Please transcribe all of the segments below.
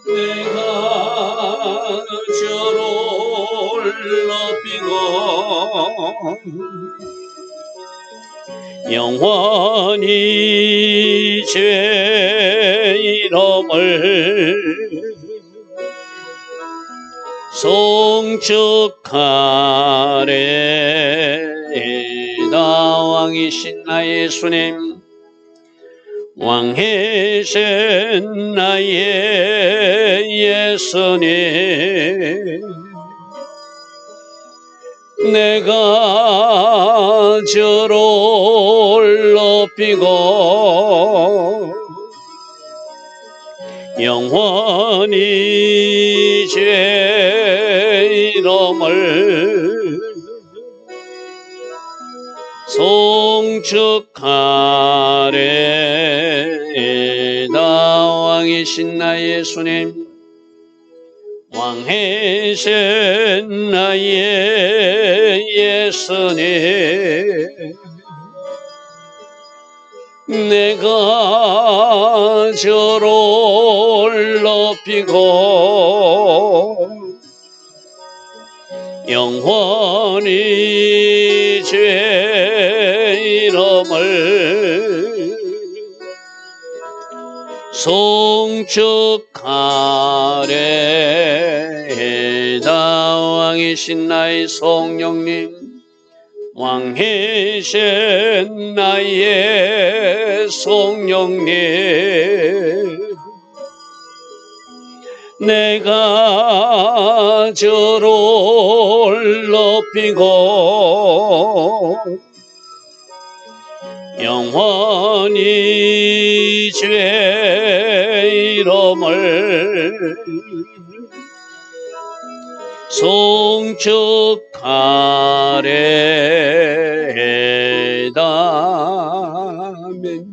내가 저를 높이고 영원히 제 이름을 송축하리이다. 왕이신 나의 예수님, 왕이신 나의 예수님, 내가 저를 높이고 영원히 제 이름을 송축하리이다. 왕이신 나의 예수님, 왕이신 나의 예수님, 내가 저를 높이고 영원히 제 이름을 송축하리이다. 왕이신 나의 성령님, 왕이신 나의 성령님, 내가 저를 높이고 영원히 제 이름을 송축하리이다. 아멘.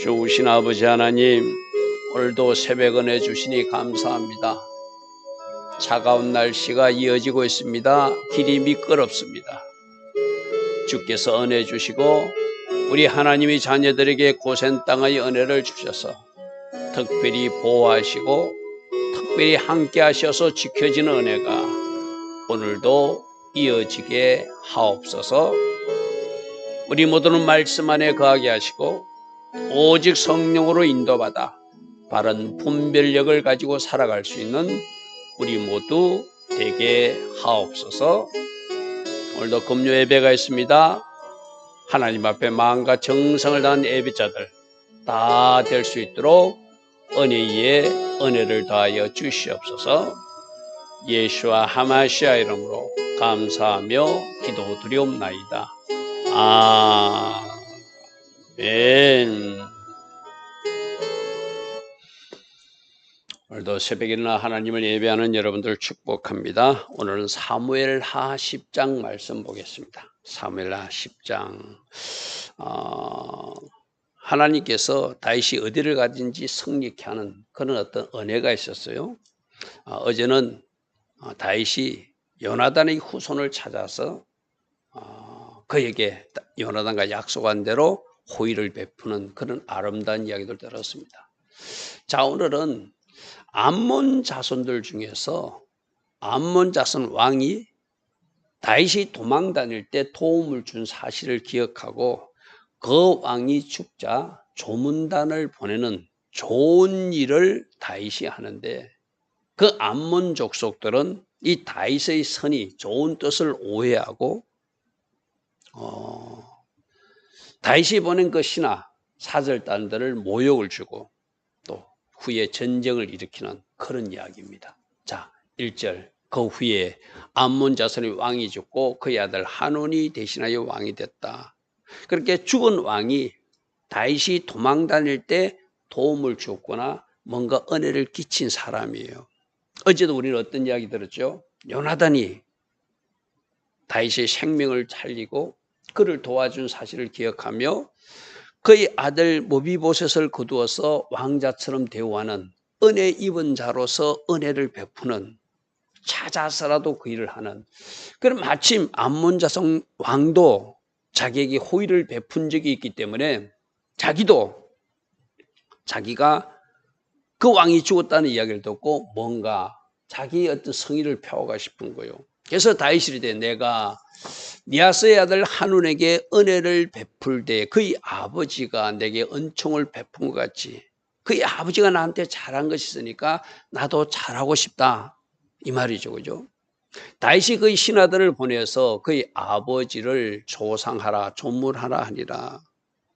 좋으신 아버지 하나님, 오늘도 새벽 은혜 주시니 감사합니다. 차가운 날씨가 이어지고 있습니다. 길이 미끄럽습니다. 주께서 은혜 주시고 우리 하나님의 자녀들에게 고센 땅의 은혜를 주셔서 특별히 보호하시고 특별히 함께 하셔서 지켜지는 은혜가 오늘도 이어지게 하옵소서. 우리 모두는 말씀 안에 거하게 하시고 오직 성령으로 인도받아 바른 분별력을 가지고 살아갈 수 있는 우리 모두 되게 하옵소서. 오늘도 금요 예배가 있습니다. 하나님 앞에 마음과 정성을 다한 예배자들 다 될 수 있도록 은혜 위에 은혜를 더하여 주시옵소서. 예수와 하마시아 이름으로 감사하며 기도드리옵나이다. 아멘. 오늘도 새벽에 일어나 하나님을 예배하는 여러분들 축복합니다. 오늘은 사무엘하 10장 말씀 보겠습니다. 사무엘하 10장. 하나님께서 다윗이 어디를 가든지 승리케 하는 그런 어떤 은혜가 있었어요. 어제는 다윗이 요나단의 후손을 찾아서 그에게 요나단과 약속한 대로 호의를 베푸는 그런 아름다운 이야기를 들었습니다. 자, 오늘은 암몬 자손들 중에서 암몬 자손 왕이 다윗이 도망 다닐 때 도움을 준 사실을 기억하고 그 왕이 죽자 조문단을 보내는 좋은 일을 다윗이 하는데 그 암몬 족속들은 이 다윗의 선이 좋은 뜻을 오해하고 다윗이 보낸 그 신하 사절단들을 모욕을 주고 또 후에 전쟁을 일으키는 그런 이야기입니다. 자, 1절. 그 후에 암몬 자손의 왕이 죽고 그의 아들 한온이 대신하여 왕이 됐다. 그렇게 죽은 왕이 다윗이 도망 다닐 때 도움을 주었거나 뭔가 은혜를 끼친 사람이에요. 어제도 우리는 어떤 이야기 들었죠? 요나단이 다윗의 생명을 살리고 그를 도와준 사실을 기억하며 그의 아들 모비보셋을 거두어서 왕자처럼 대우하는 은혜 입은 자로서 은혜를 베푸는, 찾아서라도 그 일을 하는. 그럼 마침 암몬 자손 왕도 자기에게 호의를 베푼 적이 있기 때문에 자기가 그 왕이 죽었다는 이야기를 듣고 뭔가 자기 어떤 성의를 펴오고 싶은 거예요. 그래서 다윗이 이르되 내가 니아스의 아들 한운에게 은혜를 베풀되 그의 아버지가 내게 은총을 베푼 것 같이 그의 아버지가 나한테 잘한 것이 있으니까 나도 잘하고 싶다. 이 말이죠. 그죠? 다윗이 그의 신하들을 보내서 그의 아버지를 조상하라, 조문하라 하니라.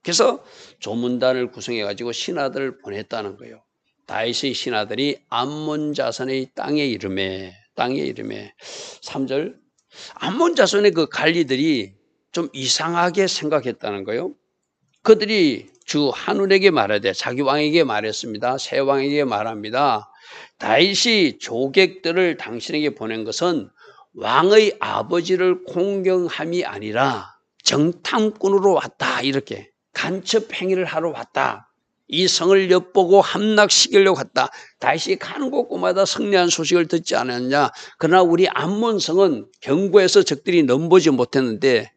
그래서 조문단을 구성해가지고 신하들을 보냈다는 거예요. 다윗의 신하들이 암몬 자손의 땅의 이름에 3절 암몬 자손의 그 관리들이 좀 이상하게 생각했다는 거예요. 그들이 주 한운에게 말하되 자기 왕에게 말했습니다. 새 왕에게 말합니다. 다윗이 조객들을 당신에게 보낸 것은 왕의 아버지를 공경함이 아니라 정탐꾼으로 왔다. 이렇게 간첩 행위를 하러 왔다. 이 성을 엿보고 함락시키려고 왔다. 다윗이 가는 곳곳마다 승리한 소식을 듣지 않았냐. 그러나 우리 암몬 성은 경고해서 적들이 넘보지 못했는데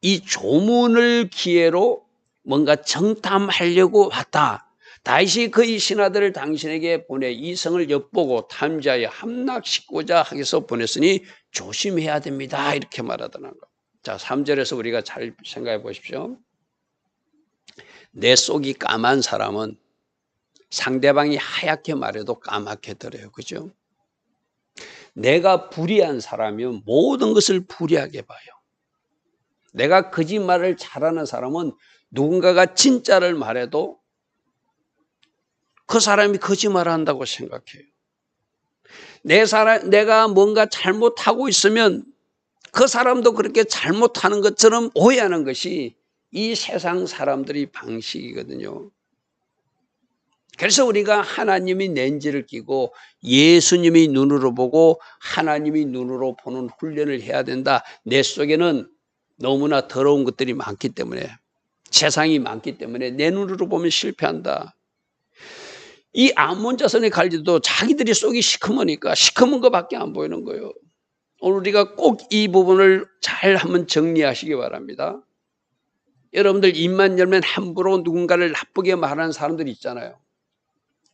이 조문을 기회로 뭔가 정탐하려고 왔다. 다윗이 그의 신하들을 당신에게 보내 이 성을 엿보고 탐지하여 함락시키고자 하기서 보냈으니 조심해야 됩니다. 이렇게 말하더라는 거예요. 자, 3절에서 우리가 잘 생각해 보십시오. 내 속이 까만 사람은 상대방이 하얗게 말해도 까맣게 들어요. 그죠? 내가 불의한 사람이면 모든 것을 불의하게 봐요. 내가 거짓말을 잘하는 사람은 누군가가 진짜를 말해도 그 사람이 거짓말을 한다고 생각해요. 내가 뭔가 잘못하고 있으면 그 사람도 그렇게 잘못하는 것처럼 오해하는 것이 이 세상 사람들의 방식이거든요. 그래서 우리가 하나님이 렌즈를 끼고 예수님이 눈으로 보고 하나님이 눈으로 보는 훈련을 해야 된다. 내 속에는 너무나 더러운 것들이 많기 때문에 세상이 많기 때문에 내 눈으로 보면 실패한다. 이 암몬 자손의 관리도 자기들이 속이 시커머니까 시커먼 것밖에 안 보이는 거예요. 오늘 우리가 꼭 이 부분을 잘 한번 정리하시기 바랍니다. 여러분들 입만 열면 함부로 누군가를 나쁘게 말하는 사람들이 있잖아요.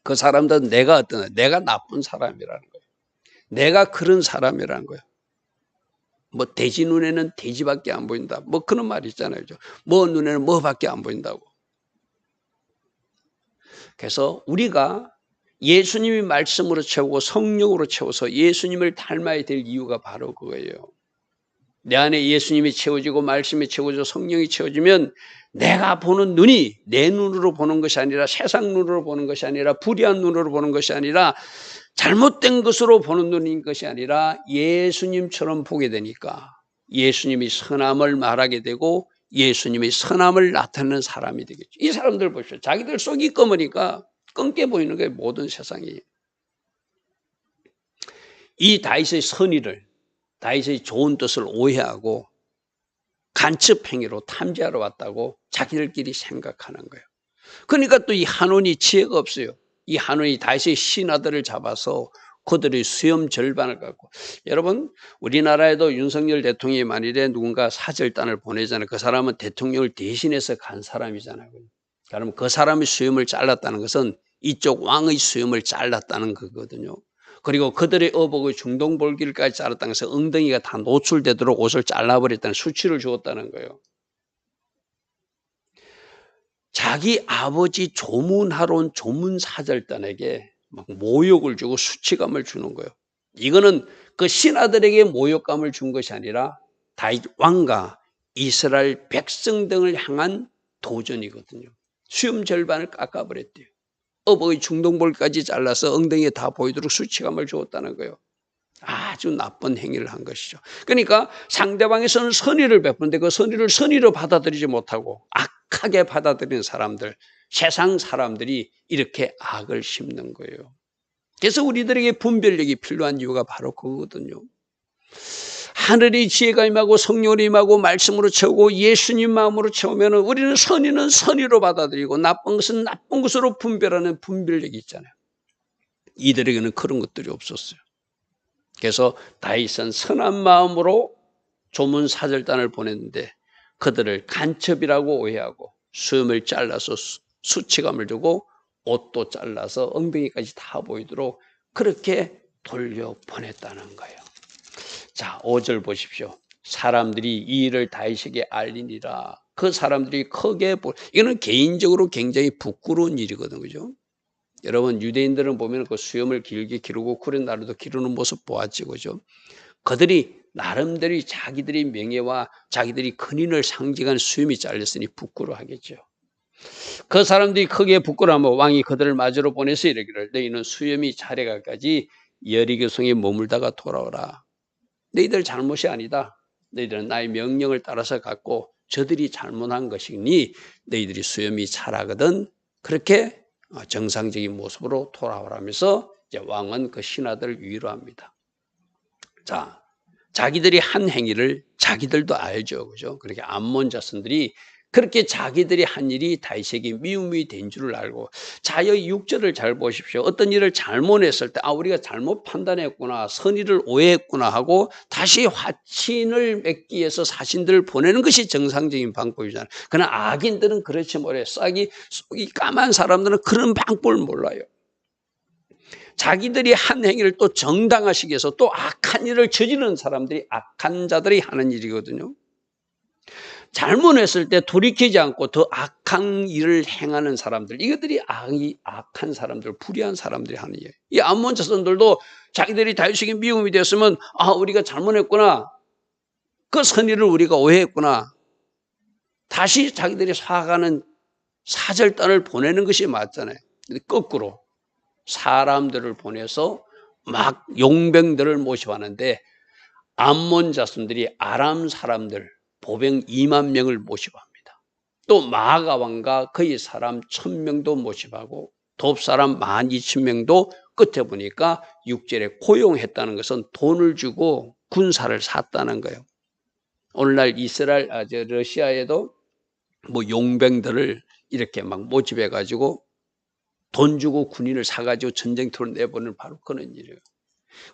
그 사람들은 내가 나쁜 사람이라는 거예요. 내가 그런 사람이라는 거예요. 뭐 돼지 눈에는 돼지밖에 안 보인다. 뭐 그런 말이 있잖아요. 뭐 눈에는 뭐밖에 안 보인다고. 그래서 우리가 예수님이 말씀으로 채우고 성령으로 채워서 예수님을 닮아야 될 이유가 바로 그거예요. 내 안에 예수님이 채워지고 말씀이 채워져 성령이 채워지면 내가 보는 눈이 내 눈으로 보는 것이 아니라 세상 눈으로 보는 것이 아니라 불의한 눈으로 보는 것이 아니라 잘못된 것으로 보는 눈인 것이 아니라 예수님처럼 보게 되니까 예수님이 선함을 말하게 되고 예수님이 선함을 나타내는 사람이 되겠죠. 이 사람들 보십시오. 자기들 속이 검으니까 검게 보이는 거예요. 모든 세상이. 이 다윗의 선의를 다윗의 좋은 뜻을 오해하고 간첩 행위로 탐지하러 왔다고 자기들끼리 생각하는 거예요. 그러니까 또 이 한온이 지혜가 없어요. 이 한온이 다윗의 신하들을 잡아서 그들의 수염 절반을 갖고 여러분 우리나라에도 윤석열 대통령이 만일에 누군가 사절단을 보내잖아요. 그 사람은 대통령을 대신해서 간 사람이잖아요. 그러면 그 사람의 수염을 잘랐다는 것은 이쪽 왕의 수염을 잘랐다는 거거든요. 그리고 그들의 어복의 중동볼기를까지 잘랐다는 것은 엉덩이가 다 노출되도록 옷을 잘라버렸다는 수치를 주었다는 거예요. 자기 아버지 조문하러 온 조문사절단에게 막 모욕을 주고 수치감을 주는 거예요. 이거는 그 신하들에게 모욕감을 준 것이 아니라 다윗 왕과 이스라엘 백성 등을 향한 도전이거든요. 수염 절반을 깎아버렸대요. 어버이 중동볼까지 잘라서 엉덩이에 다 보이도록 수치감을 주었다는 거예요. 아주 나쁜 행위를 한 것이죠. 그러니까 상대방에서는 선의를 베푸는데 그 선의를 선의로 받아들이지 못하고 악하게 받아들이는 사람들, 세상 사람들이 이렇게 악을 심는 거예요. 그래서 우리들에게 분별력이 필요한 이유가 바로 그거거든요. 하늘의 지혜가 임하고 성령이 임하고 말씀으로 채우고 예수님 마음으로 채우면 우리는 선의는 선의로 받아들이고 나쁜 것은 나쁜 것으로 분별하는 분별력이 있잖아요. 이들에게는 그런 것들이 없었어요. 그래서 다윗은 선한 마음으로 조문 사절단을 보냈는데 그들을 간첩이라고 오해하고 수염을 잘라서 수치감을 주고 옷도 잘라서 엉덩이까지 다 보이도록 그렇게 돌려보냈다는 거예요. 자, 5절 보십시오. 사람들이 이 일을 다윗에게 알리니라. 그 사람들이 크게 이거는 개인적으로 굉장히 부끄러운 일이거든요. 그죠? 여러분, 유대인들은 보면 그 수염을 길게 기르고 구레 나루도 기르는 모습 보았지. 그죠? 그들이 나름대로 자기들의 명예와 자기들이 근인을 상징하는 수염이 잘렸으니 부끄러워하겠죠. 그 사람들이 크게 부끄러워하면 왕이 그들을 맞으러 보내서 이르기를 너희는 수염이 자래가까지 여리고성에 머물다가 돌아오라. 너희들 잘못이 아니다. 너희들은 나의 명령을 따라서 갔고 저들이 잘못한 것이니 너희들이 수염이 자라거든 그렇게 정상적인 모습으로 돌아오라면서 이제 왕은 그 신하들을 위로합니다. 자, 자기들이 한 행위를 자기들도 알죠. 그죠? 그렇게 암몬 자손들이 그렇게 자기들이 한 일이 다윗에게 미움이 된 줄을 알고 자, 여기 6절을 잘 보십시오. 어떤 일을 잘못했을 때 우리가 잘못 판단했구나, 선의를 오해했구나 하고 다시 화친을 맺기 위해서 사신들을 보내는 것이 정상적인 방법이잖아요. 그러나 악인들은 그렇지 못해. 속이 까만 사람들은 그런 방법을 몰라요. 자기들이 한 행위를 또 정당화시키기 위해서 또 악한 일을 저지르는 사람들이 악한 자들이 하는 일이거든요. 잘못했을 때 돌이키지 않고 더 악한 일을 행하는 사람들, 이것들이 악한 사람들, 불의한 사람들이 하는 일이에요. 이 암몬 자손들도 자기들이 다윗에게 미움이 되었으면 우리가 잘못했구나, 그 선의를 우리가 오해했구나, 다시 자기들이 사과하는 사절단을 보내는 것이 맞잖아요. 근데 거꾸로 사람들을 보내서 막 용병들을 모집하는데 암몬 자손들이 아람 사람들 보병 2만 명을 모집합니다. 또 마아가 왕과 그의 사람 1000명도 모집하고 돕 사람 12,000명도 끝에 보니까 6절에 고용했다는 것은 돈을 주고 군사를 샀다는 거예요. 오늘날 이스라엘, 러시아에도 뭐 용병들을 이렇게 막 모집해 가지고 돈 주고 군인을 사가지고 전쟁터로 내보내는 바로 그런 일이에요.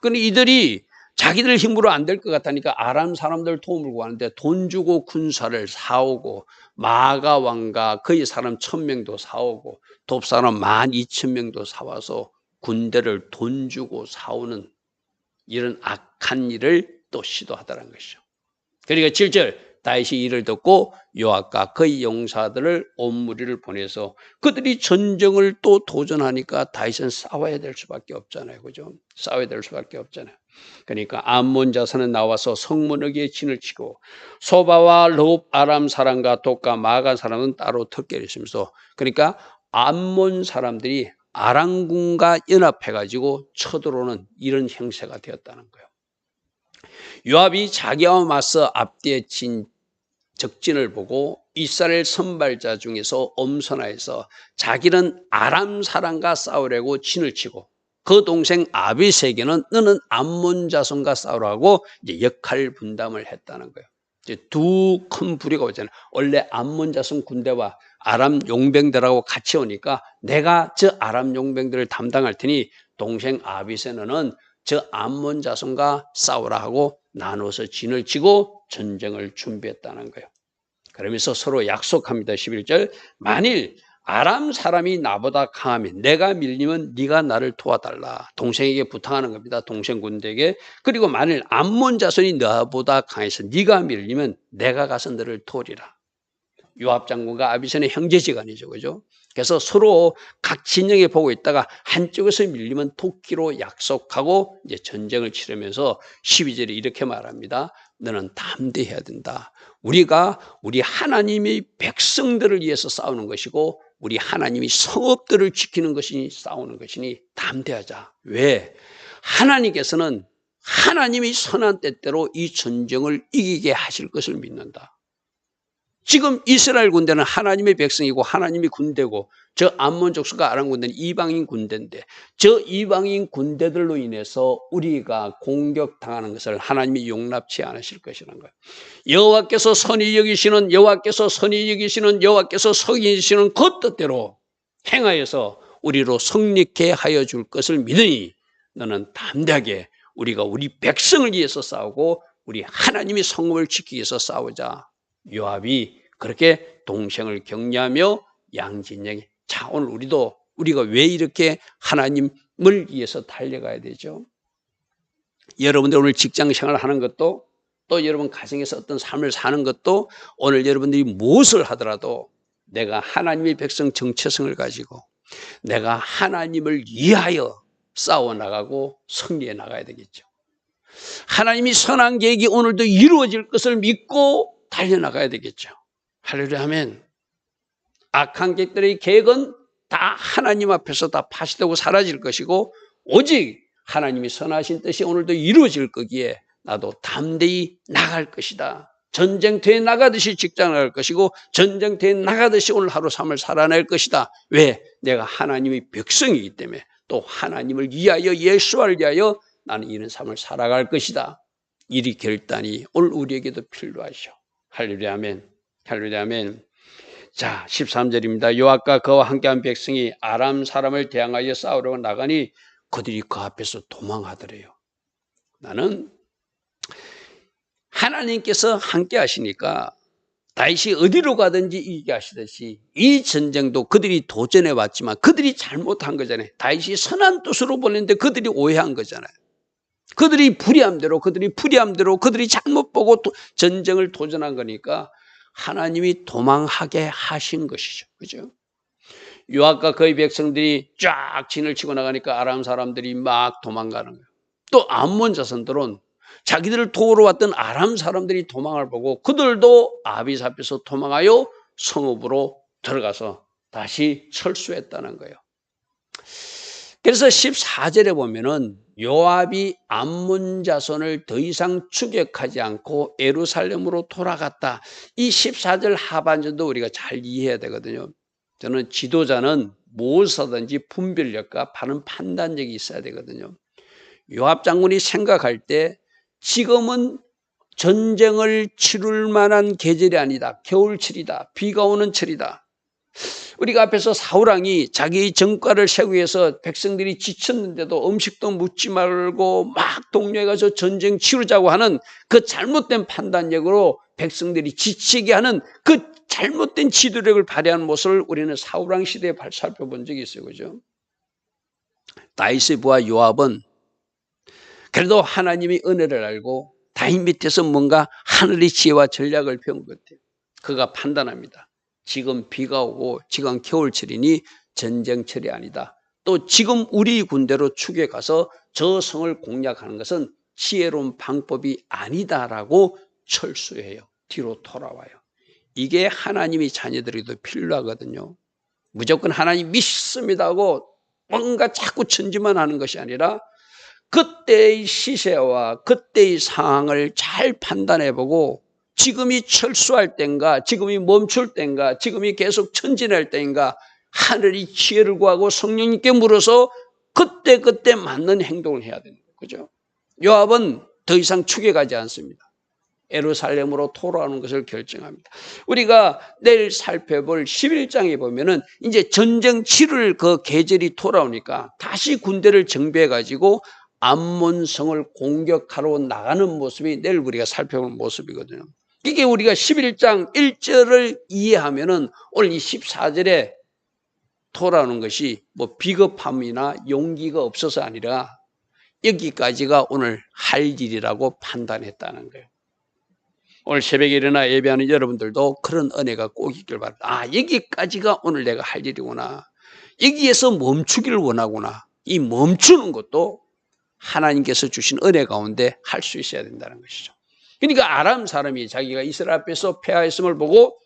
그런데 이들이 자기들 힘으로 안 될 것 같으니까 아람 사람들 도움을 구하는데 돈 주고 군사를 사오고 마아가 왕과 그의 사람 1000명도 사오고 돕 사람 12,000명도 사와서 군대를 돈 주고 사오는 이런 악한 일을 또 시도하더라는 것이죠. 그러니까 7절 다윗이 이를 듣고 요압과 그의 용사들을 온 무리를 보내서 그들이 전쟁을 또 도전하니까 다윗은 싸워야 될 수밖에 없잖아요. 그죠? 싸워야 될 수밖에 없잖아요. 그러니까 암몬 자손은 나와서 성문에게 진을 치고 소바와 롭 아람 사람과 독과 마가 사람은 따로 턱결이 있으면서 그러니까 암몬 사람들이 아람군과 연합해가지고 쳐들어오는 이런 형세가 되었다는 거예요. 요압이 자기와 맞서 앞뒤에 친 적진을 보고 이스라엘 선발자 중에서 엄선하여서 자기는 아람 사람과 싸우려고 진을 치고 그 동생 아비새에게는 너는 암몬 자손과 싸우라고 이제 역할 분담을 했다는 거예요. 이제 두 큰 부류가 오잖아요. 원래 암몬 자손 군대와 아람 용병들하고 같이 오니까 내가 저 아람 용병들을 담당할 테니 동생 아비새는 저 암몬 자손과 싸우라 하고 나눠서 진을 치고 전쟁을 준비했다는 거예요. 그러면서 서로 약속합니다. 11절 만일 아람 사람이 나보다 강하면 내가 밀리면 네가 나를 도와달라. 동생에게 부탁하는 겁니다. 동생 군대에게. 그리고 만일 암몬 자손이 나보다 강해서 네가 밀리면 내가 가서 너를 도리라. 요압 장군과 아비새는 형제지간이죠. 그죠? 그래서 서로 각 진영에 보고 있다가 한쪽에서 밀리면 돕기로 약속하고 이제 전쟁을 치르면서 12절에 이렇게 말합니다. 너는 담대해야 된다. 우리가 우리 하나님의 백성들을 위해서 싸우는 것이고 우리 하나님이 성읍들을 지키는 것이니 싸우는 것이니 담대하자. 왜? 하나님께서는 하나님이 선한 때대로 이 전쟁을 이기게 하실 것을 믿는다. 지금 이스라엘 군대는 하나님의 백성이고 하나님의 군대고 저 암몬 족속과 아람 군대는 이방인 군대인데 저 이방인 군대들로 인해서 우리가 공격당하는 것을 하나님이 용납치 않으실 것이라는 거예요. 여호와께서 선히 여기시는 여호와께서 성히 여기시는 그 뜻대로 행하여서 우리로 성립케 하여 줄 것을 믿으니 너는 담대하게 우리가 우리 백성을 위해서 싸우고 우리 하나님의 성읍을 지키기 위해서 싸우자. 요압이 그렇게 동생을 격려하며 양진영이 자 오늘 우리도 우리가 왜 이렇게 하나님을 위해서 달려가야 되죠? 여러분들 오늘 직장 생활을 하는 것도, 또 여러분 가정에서 어떤 삶을 사는 것도, 오늘 여러분들이 무엇을 하더라도 내가 하나님의 백성 정체성을 가지고 내가 하나님을 위하여 싸워나가고 승리해 나가야 되겠죠. 하나님이 선한 계획이 오늘도 이루어질 것을 믿고 달려나가야 되겠죠. 할렐루야 하면 악한 계획들의 계획은 다 하나님 앞에서 다 파시되고 사라질 것이고, 오직 하나님이 선하신 뜻이 오늘도 이루어질 거기에 나도 담대히 나갈 것이다. 전쟁터에 나가듯이 직장 나갈 것이고, 전쟁터에 나가듯이 오늘 하루 삶을 살아낼 것이다. 왜? 내가 하나님의 백성이기 때문에, 또 하나님을 위하여, 예수를 위하여 나는 이런 삶을 살아갈 것이다. 이 결단이 오늘 우리에게도 필요하죠. 할렐루야 아멘. 할렐루야 아멘. 자, 13절입니다. 요압과 그와 함께한 백성이 아람 사람을 대항하여 싸우려고 나가니 그들이 그 앞에서 도망하더래요. 나는 하나님께서 함께 하시니까 다윗이 어디로 가든지 이기게 하시듯이 이 전쟁도 그들이 도전해 왔지만 그들이 잘못한 거잖아요. 다윗이 선한 뜻으로 보냈는데 그들이 오해한 거잖아요. 그들이 불의함대로 그들이 잘못 보고 전쟁을 도전한 거니까 하나님이 도망하게 하신 것이죠. 그죠? 요압과 그의 백성들이 쫙 진을 치고 나가니까 아람 사람들이 막 도망가는 거예요. 또 암몬 자손들은 자기들을 도우러 왔던 아람 사람들이 도망을 보고 그들도 아비스 앞에서 도망하여 성읍으로 들어가서 다시 철수했다는 거예요. 그래서 14절에 보면은 요압이 암몬 자손을 더 이상 추격하지 않고 예루살렘으로 돌아갔다. 이 14절 하반절도 우리가 잘 이해해야 되거든요. 저는 지도자는 무엇이든지 분별력과 바른 판단력이 있어야 되거든요. 요압 장군이 생각할 때 지금은 전쟁을 치룰 만한 계절이 아니다. 겨울철이다. 비가 오는 철이다. 우리가 앞에서 사울왕이 자기 정과를 세우기 위해서 백성들이 지쳤는데도 음식도 묻지 말고 막 동료해가지고 전쟁 치르자고 하는 그 잘못된 판단력으로 백성들이 지치게 하는 그 잘못된 지도력을 발휘하는 모습을 우리는 사울왕 시대에 살펴본 적이 있어요. 그죠? 다윗의 부하 요압은 그래도 하나님의 은혜를 알고 다윗 밑에서 뭔가 하늘의 지혜와 전략을 배운 것 같아요. 그가 판단합니다. 지금 비가 오고 지금 겨울철이니 전쟁철이 아니다. 또 지금 우리 군대로 축에 가서 저 성을 공략하는 것은 지혜로운 방법이 아니다라고 철수해요. 뒤로 돌아와요. 이게 하나님의 자녀들에게도 필요하거든요. 무조건 하나님 믿습니다 하고 뭔가 자꾸 천지만 하는 것이 아니라 그때의 시세와 그때의 상황을 잘 판단해보고 지금이 철수할 때인가, 지금이 멈출 때인가, 지금이 계속 전진할 때인가 하늘의 지혜를 구하고 성령님께 물어서 그때 맞는 행동을 해야 됩니다. 그죠? 요압은 더 이상 추격하지 않습니다. 예루살렘으로 돌아오는 것을 결정합니다. 우리가 내일 살펴볼 11장에 보면은 이제 전쟁 치를 그 계절이 돌아오니까 다시 군대를 정비해가지고 암몬성을 공격하러 나가는 모습이 내일 우리가 살펴볼 모습이거든요. 이게 우리가 11장 1절을 이해하면은 오늘 이 14절에 돌아오는 것이 뭐 비겁함이나 용기가 없어서 아니라 여기까지가 오늘 할 일이라고 판단했다는 거예요. 오늘 새벽에 일어나 예배하는 여러분들도 그런 은혜가 꼭 있길 바랍니다. 아, 여기까지가 오늘 내가 할 일이구나. 여기에서 멈추기를 원하구나. 이 멈추는 것도 하나님께서 주신 은혜 가운데 할 수 있어야 된다는 것이죠. 그러니까 아람 사람이 자기가 이스라엘 앞에서 패하였음을 보고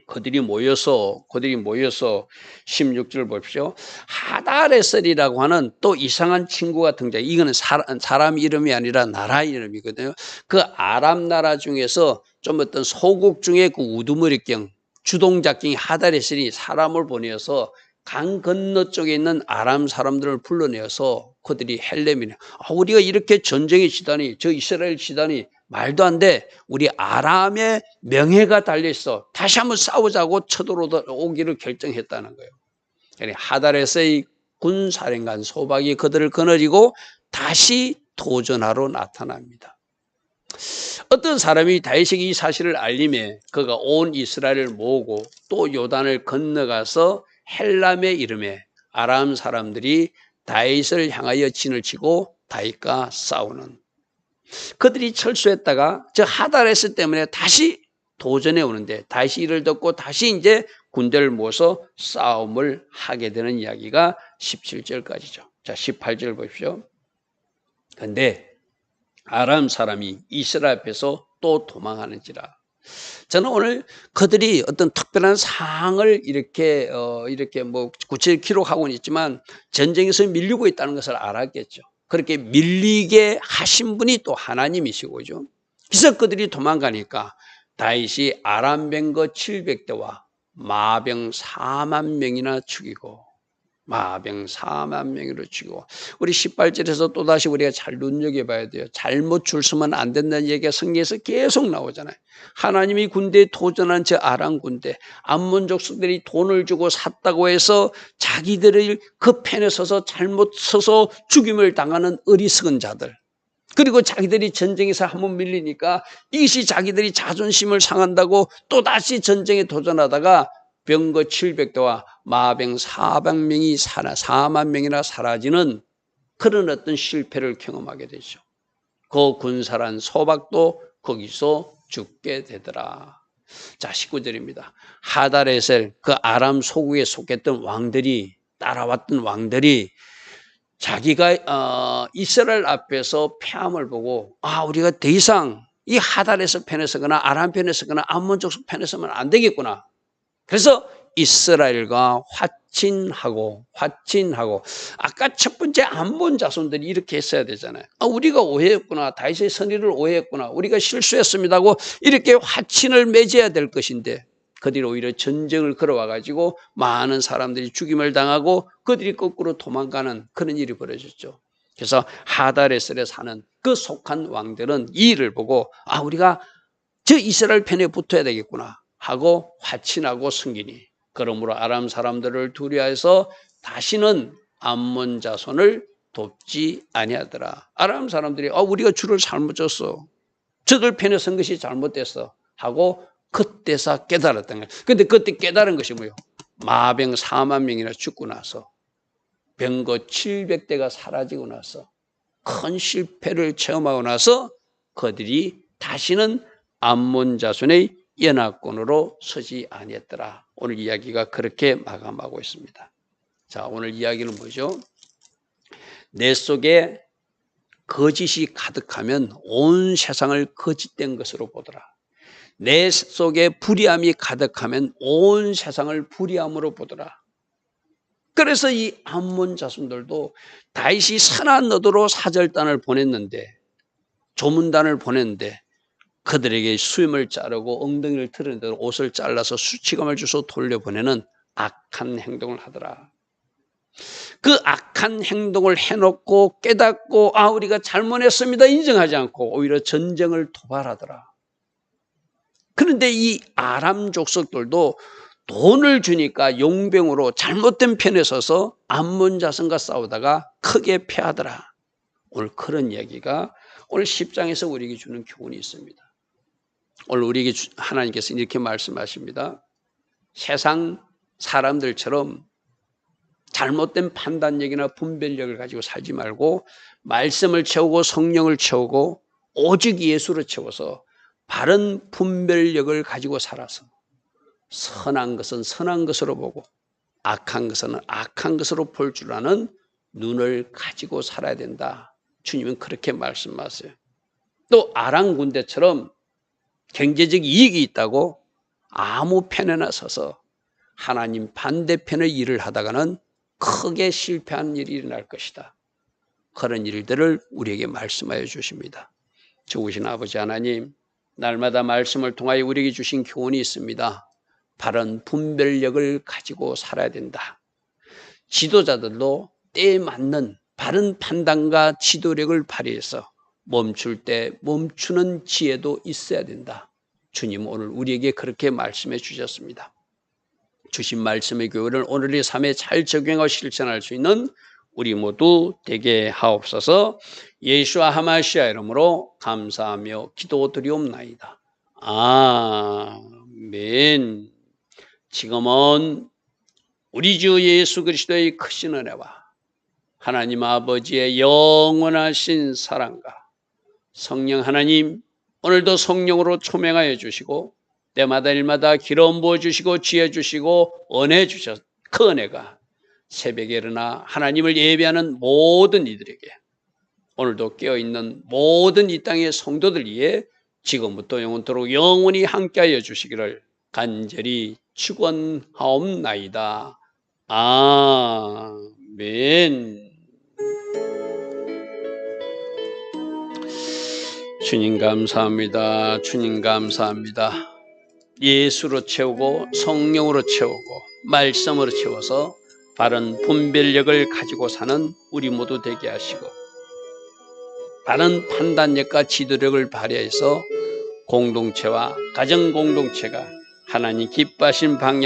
그들이 모여서 16절 보십시오. 하다레셀이라고 하는 또 이상한 친구가 등장해요. 이거는 사람 이름이 아니라 나라 이름이거든요. 그 아람 나라 중에서 좀 어떤 소국 중에 그 우두머리경 주동작경이 하다레셀이 사람을 보내어서 강 건너 쪽에 있는 아람 사람들을 불러내어서 그들이 헬렘이네. 우리가 이렇게 전쟁에 지다니, 저 이스라엘 지다니 말도 안 돼. 우리 아람의 명예가 달려있어. 다시 한번 싸우자고 쳐들어오기를 결정했다는 거예요. 하다레스의 군사령관 소박이 그들을 거느리고 다시 도전하러 나타납니다. 어떤 사람이 다윗에게 이 사실을 알림해 그가 온 이스라엘을 모으고 또 요단을 건너가서 헬람의 이름에 아람 사람들이 다윗을 향하여 진을 치고 다윗과 싸우는, 그들이 철수했다가 저 하다레스 때문에 다시 도전해 오는데 다윗이 이를 듣고 다시 이제 군대를 모아서 싸움을 하게 되는 이야기가 17절까지죠. 자, 18절 보십시오. 그런데 아람 사람이 이스라엘 앞에서 또 도망하는지라. 저는 오늘 그들이 어떤 특별한 상을 이렇게 뭐 구체적으로 기록하고는 있지만 전쟁에서 밀리고 있다는 것을 알았겠죠. 그렇게 밀리게 하신 분이 또 하나님이시고죠. 그래서 그들이 도망가니까 다윗이 아람 병거 700대와 마병 4만 명이나 죽이고, 마병 4만 명으로 죽이고, 우리 18절에서 또다시 우리가 잘 눈여겨봐야 돼요. 잘못 줄 서면 안 된다는 얘기가 성경에서 계속 나오잖아요. 하나님이 군대에 도전한 저 아람 군대, 암몬 족속들이 돈을 주고 샀다고 해서 자기들을 그 편에 서서 잘못 서서 죽임을 당하는 어리석은 자들, 그리고 자기들이 전쟁에서 한번 밀리니까 이것이 자기들이 자존심을 상한다고 또다시 전쟁에 도전하다가 병거 700대와 마병 4만 명이나 사라지는 그런 어떤 실패를 경험하게 되죠. 그 군사란 소박도 거기서 죽게 되더라. 자, 19절입니다. 하다레셀, 그 아람 소국에 속했던 왕들이, 따라왔던 왕들이 자기가 이스라엘 앞에서 패함을 보고, 우리가 더 이상 이 하다레셀 편에 서거나 아람 편에 서거나 암몬 족속 편에 서면 안 되겠구나. 그래서 이스라엘과 화친하고 아까 첫 번째 암몬 자손들이 이렇게 했어야 되잖아요. 우리가 오해했구나, 다윗의 선의를 오해했구나, 우리가 실수했습니다 하고 이렇게 화친을 맺어야 될 것인데 그들이 오히려 전쟁을 걸어와가지고 많은 사람들이 죽임을 당하고 그들이 거꾸로 도망가는 그런 일이 벌어졌죠. 그래서 하다레셀에 사는 그 속한 왕들은 이 일을 보고 우리가 저 이스라엘 편에 붙어야 되겠구나 하고 화친하고 승기니, 그러므로 아람 사람들을 두려워해서 다시는 암몬 자손을 돕지 아니하더라. 아람 사람들이 우리가 줄을 잘못 졌어, 저들 편에 선 것이 잘못됐어 하고 그때서 깨달았던 거예요. 근데 그때 깨달은 것이 뭐예요? 마병 4만 명이나 죽고 나서, 병거 700대가 사라지고 나서, 큰 실패를 체험하고 나서 그들이 다시는 암몬 자손의 연합군으로 서지 아니했더라. 오늘 이야기가 그렇게 마감하고 있습니다. 자, 오늘 이야기는 뭐죠? 내 속에 거짓이 가득하면 온 세상을 거짓된 것으로 보더라. 내 속에 불의함이 가득하면 온 세상을 불의함으로 보더라. 그래서 이 암몬 자손들도 다윗이 선한 의도로 사절단을 보냈는데, 조문단을 보냈는데 그들에게 수염을 자르고 엉덩이를 드러내도록 옷을 잘라서 수치감을 주서 돌려보내는 악한 행동을 하더라. 그 악한 행동을 해놓고 깨닫고 우리가 잘못했습니다 인정하지 않고 오히려 전쟁을 도발하더라. 그런데 이 아람 족속들도 돈을 주니까 용병으로 잘못된 편에 서서 암몬 자손과 싸우다가 크게 패하더라. 오늘 그런 이야기가 오늘 10장에서 우리에게 주는 교훈이 있습니다. 오늘 우리에게 하나님께서 이렇게 말씀하십니다. 세상 사람들처럼 잘못된 판단력이나 분별력을 가지고 살지 말고 말씀을 채우고 성령을 채우고 오직 예수를 채워서 바른 분별력을 가지고 살아서 선한 것은 선한 것으로 보고 악한 것은 악한 것으로 볼 줄 아는 눈을 가지고 살아야 된다. 주님은 그렇게 말씀하세요. 또 아람 군대처럼 경제적 이익이 있다고 아무 편에나 서서 하나님 반대편의 일을 하다가는 크게 실패한 일이 일어날 것이다. 그런 일들을 우리에게 말씀하여 주십니다. 좋으신 아버지 하나님, 날마다 말씀을 통하여 우리에게 주신 교훈이 있습니다. 바른 분별력을 가지고 살아야 된다. 지도자들도 때에 맞는 바른 판단과 지도력을 발휘해서 멈출 때 멈추는 지혜도 있어야 된다. 주님 오늘 우리에게 그렇게 말씀해 주셨습니다. 주신 말씀의 교훈을 오늘의 삶에 잘 적용하고 실천할 수 있는 우리 모두 되게 하옵소서. 예수와 하마시아 이름으로 감사하며 기도드리옵나이다. 아멘. 지금은 우리 주 예수 그리스도의 크신 은혜와 하나님 아버지의 영원하신 사랑과 성령 하나님, 오늘도 성령으로 초명하여 주시고 때마다 일마다 기름 부어주시고 지혜 주시고 은혜 주셨, 그 은혜가 새벽에 일어나 하나님을 예배하는 모든 이들에게, 오늘도 깨어있는 모든 이 땅의 성도들 위해 지금부터 영원토록 영원히 함께하여 주시기를 간절히 축원하옵나이다. 아멘. 주님 감사합니다. 주님 감사합니다. 예수로 채우고 성령으로 채우고 말씀으로 채워서 바른 분별력을 가지고 사는 우리 모두 되게 하시고, 바른 판단력과 지도력을 발휘해서 공동체와 가정 공동체가 하나님 기뻐하신 방향